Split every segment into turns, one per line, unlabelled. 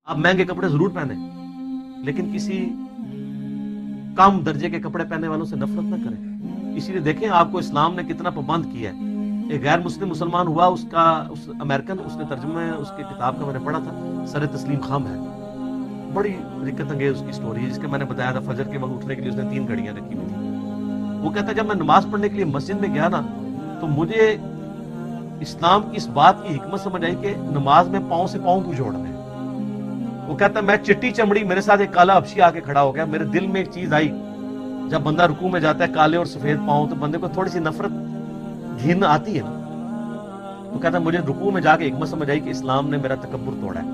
آپ مہنگے کپڑے ضرور پہنے لیکن کسی کم درجے کے کپڑے پہننے والوں سے نفرت نہ کریں. اسی لیے دیکھیں آپ کو اسلام نے کتنا پابند کیا ہے. ایک غیر مسلم مسلمان ہوا, اس امریکن, اس نے ترجمہ اس کی کتاب کا میں نے پڑھا تھا, سر تسلیم خام ہے, بڑی دقت انگیز اس کی سٹوری ہے, جس کے میں نے بتایا تھا فجر کے وقت اٹھنے کے لیے اس نے 3 گھڑیاں رکھی ہوئی تھی. وہ کہتا ہے جب میں نماز پڑھنے کے لیے مسجد میں گیا نا تو مجھے اسلام کی اس بات کی حکمت سمجھ آئی کہ نماز میں پاؤں سے پاؤں کیوں جوڑنے. وہ کہتا ہے میں چٹی چمڑی, میرے ساتھ ایک کالا حبشی آ کے کھڑا ہو گیا, میرے دل میں ایک چیز آئی, جب بندہ رکوع میں جاتا ہے کالے اور سفید پاؤں تو بندے کو تھوڑی سی نفرت گھن آتی ہے نا. وہ کہتا ہے مجھے رکوع میں جا کے حکمت سمجھ آئی کہ اسلام نے میرا تکبر توڑا ہے,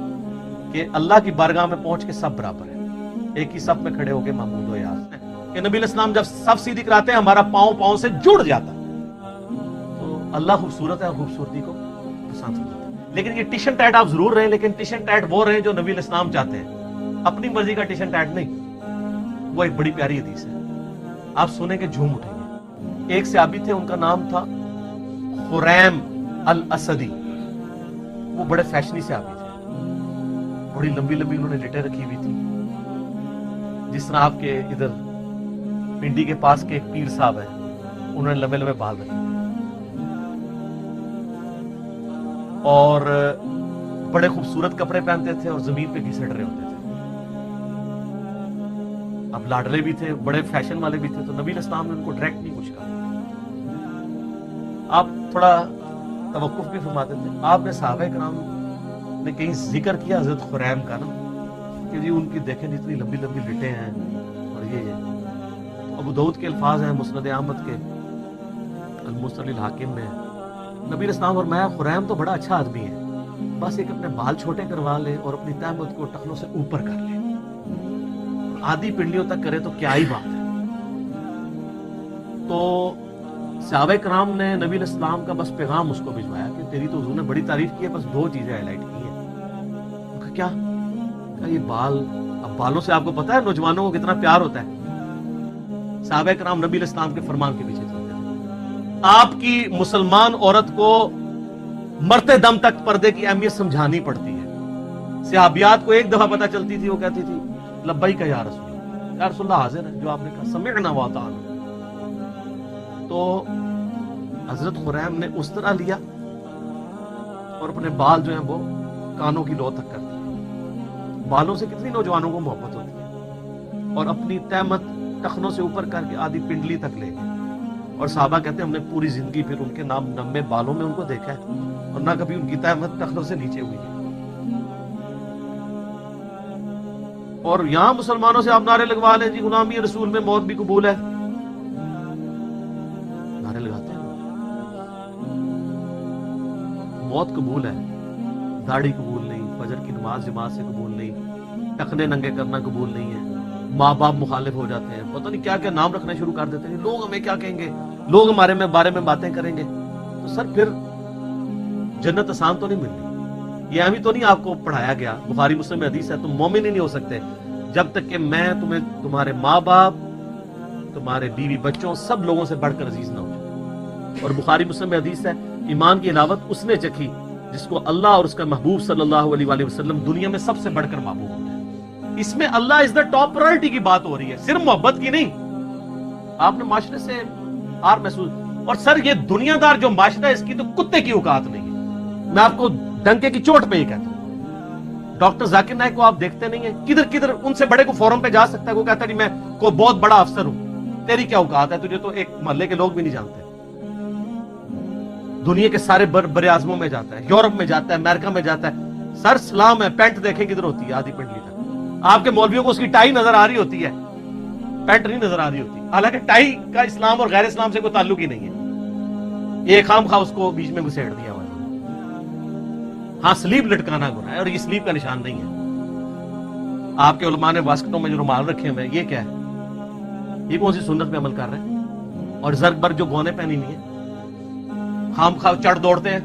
کہ اللہ کی بارگاہ میں پہنچ کے سب برابر ہے, ایک ہی صف میں کھڑے ہو کے محمود و یاد, کہ نبی علیہ السلام جب صف سیدھی کراتے ہیں ہمارا پاؤں پاؤں سے جڑ جاتا ہے. تو اللہ خوبصورت ہے اور خوبصورتی کو پسند کرتا ہے. لیکن یہ ٹیشن ٹیٹ آپ ضرور رہیں, لیکن ٹیشن ٹیٹ وہ رہیں جو نبی علیہ السلام چاہتے ہیں, اپنی مرضی کا ٹیشن ٹیٹ نہیں. وہ ایک بڑی پیاری حدیث ہے, آپ سنیں کہ جھوم اٹھیں گے. ایک صحابی تھے, ان کا نام تھا خریم الاسدی. وہ بڑے فیشنی صحابی تھے, بڑی لمبی لمبی انہوں نے لٹیں رکھی ہوئی تھی, جس طرح آپ کے ادھر پنڈی کے پاس کے ایک پیر صاحب ہیں, انہوں نے لمبے لمبے بال رکھے اور بڑے خوبصورت کپڑے پہنتے تھے اور زمین پہ گھسٹ رہے ہوتے تھے. اب لاڈلے بھی تھے, بڑے فیشن والے بھی تھے, تو نبی علیہ السلام نے ان کو ڈائریکٹ نہیں کچھ کہا. آپ تھوڑا توقف بھی فرماتے تھے. آپ نے صحابہ کرام نے کہیں ذکر کیا حضرت خریم کا نا, کہ جی ان کی دیکھیں اتنی لمبی لمبی لٹیں ہیں اور یہ ابو داؤد کے الفاظ ہیں, مسند احمد کے المسند الحاکم میں, نبی الاسلام اور میں خریم تو بڑا اچھا آدمی ہے, بس ایک اپنے بال چھوٹے کروا لے اور اپنی تہمت کو ٹخنوں سے اوپر کر لے, آدھی پنڈلیوں تک کرے تو کیا ہی بات ہے. تو صحابہ کرام نے نبی علیہ السلام کا بس پیغام اس کو بھجوایا کہ تیری تو حضور نے بڑی تعریف کی ہے, بس 2 چیزیں ہائی لائٹ کی ہیں. کیا یہ بال, اب بالوں سے آپ کو پتا ہے نوجوانوں کو کتنا پیار ہوتا ہے. صحابہ کرام نبی علیہ السلام کے فرمان کے پیچھے چلتے ہیں. آپ کی مسلمان عورت کو مرتے دم تک پردے کی اہمیت سمجھانی پڑتی ہے. صحابیات کو ایک دفعہ پتہ چلتی تھی, وہ کہتی تھی لبیک یا رسول اللہ, یا رسول اللہ حاضر ہے جو آپ نے کہا, سمعنا واطعنا. تو حضرت خریم نے اس طرح لیا اور اپنے بال جو ہیں وہ کانوں کی لو تک کر دیے. بالوں سے کتنی نوجوانوں کو محبت ہوتی ہے, اور اپنی تہمت ٹخنوں سے اوپر کر کے آدھی پنڈلی تک لے گئے. اور صحابہ کہتے ہیں ہم نے پوری زندگی پھر ان کے نام نمے بالوں میں ان کو دیکھا ہے, اور نہ کبھی ان کی تہمت ٹخنوں سے نیچے ہوئی ہے. اور یہاں مسلمانوں سے آپ نعرے لگوا لیں جی غلامی رسول میں موت بھی قبول ہے, نعرے لگاتے ہیں موت قبول ہے, داڑھی قبول نہیں, فجر کی نماز جماعت سے قبول نہیں, ٹخنے ننگے کرنا قبول نہیں ہے, ماں باپ مخالف ہو جاتے ہیں, پتہ نہیں کیا کیا نام رکھنا شروع کر دیتے ہیں, لوگ ہمیں کیا کہیں گے, لوگ ہمارے بارے میں باتیں کریں گے. تو سر پھر جنت آسان تو نہیں ملنی. یہ ابھی تو نہیں آپ کو پڑھایا گیا, بخاری مسلم میں حدیث ہے, تم مومن ہی نہیں ہو سکتے جب تک کہ میں تمہیں تمہارے ماں باپ, تمہارے بیوی بچوں, سب لوگوں سے بڑھ کر عزیز نہ ہو جاؤ. اور بخاری مسلم میں حدیث ہے ایمان کی علاوت اس نے چکھی جس کو اللہ اور اس کا محبوب صلی اللہ علیہ وآلہ وسلم دنیا میں سب سے بڑھ کر محبوب ہوتے ہیں. اس میں اللہ از دا ٹاپ پرائورٹی کی بات ہو رہی ہے, صرف محبت کی نہیں. آپ نے معاشرے سے آر محسوس, اور سر یہ دنیا دار جو معاشرہ ہے اس کی تو کتے کی اوقات نہیں ہے. میں آپ کو ڈنکے کی چوٹ پہ ہی کہتا ہوں, ڈاکٹر ذاکر نائک کو آپ دیکھتے نہیں ہیں, کدھر کدھر ان سے بڑے کو فورم پہ جا سکتا ہے, وہ کہتا ہے جی میں کوئی بہت بڑا افسر ہوں. تیری کیا اوقات ہے, تجھے تو ایک محلے کے لوگ بھی نہیں جانتے. دنیا کے سارے بر اعظموں میں جاتا ہے, یورپ میں جاتا ہے, امریکہ میں جاتا ہے, سر سلام ہے, پینٹ دیکھیں کدھر ہوتی ہے آدھی پنڈلی تک. آپ کے مولویوں کو اس کی ٹائی نظر آ رہی ہوتی ہے, پینٹ نہیں نظر آ رہی ہوتی, حالانکہ ٹائی کا اسلام اور غیر اسلام سے کوئی تعلق ہی نہیں ہے. یہ خام خواہ اس کو بیچ میں گھسیڑ دیا ہوا. ہاں سلیب لٹکانا گناہ ہے, اور یہ سلیب کا نشان نہیں ہے. آپ کے علماء نے واسکٹوں میں جو رومال رکھے ہوئے ہیں, یہ کیا ہے, یہ کون سی سنت پہ عمل کر رہے ہیں. اور زرگ برگ جو گونے پہنی ہوئی ہیں, خام خواہ چڑھ دوڑتے ہیں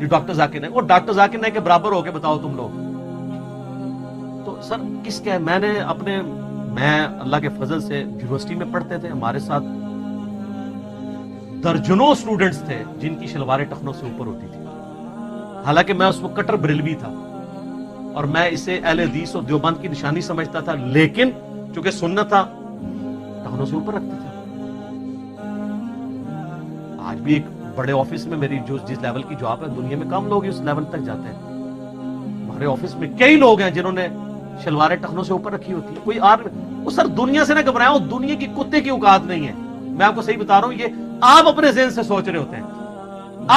یہ ڈاکٹر ذاکر نائک, اور ڈاکٹر ذاکر نائک کے برابر ہو کے بتاؤ تم لوگ. تو سر کس کے, میں اللہ کے فضل سے یونیورسٹی میں پڑھتے تھے, ہمارے ساتھ درجنوں اسٹوڈنٹس تھے جن کی شلواریں ٹخنوں سے اوپر ہوتی تھی, حالانکہ میں اس وقت کٹر بریلوی تھا, اور میں اسے اہل حدیث اور دیوبند کی نشانی سمجھتا تھا، لیکن چونکہ سنت تھا ٹخنوں سے اوپر رکھتے تھے. آج بھی ایک بڑے آفس میں میری جس لیول کی جاب ہے، دنیا میں کم لوگ اس لیول تک جاتے ہیں. ہمارے آفس میں کئی لوگ ہیں جنہوں نے شلواریں ٹخنوں سے اوپر رکھی ہوتی ہے. کوئی وہ سر دنیا سے نہ گھبرائیں، وہ دنیا کی کتے کی اوقات نہیں ہے. میں آپ کو صحیح بتا رہا ہوں، یہ آپ اپنے ذہن سے سوچ رہے ہوتے ہیں.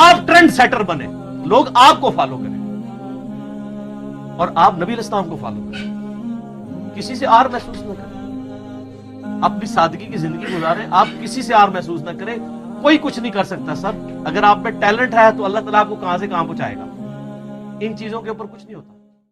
آپ ٹرینڈ سیٹر بنے، لوگ آپ کو فالو کریں اور آپ نبی علیہ السلام کو فالو کریں. کسی سے آر محسوس نہ کریں، اپنی سادگی کی زندگی گزاریں. آپ کسی سے آر محسوس نہ کریں. کوئی کچھ نہیں کر سکتا سر. اگر آپ میں ٹیلنٹ ہے تو اللہ تعالیٰ آپ کو کہاں سے کہاں پہنچائے گا. ان چیزوں کے اوپر کچھ نہیں ہوتا.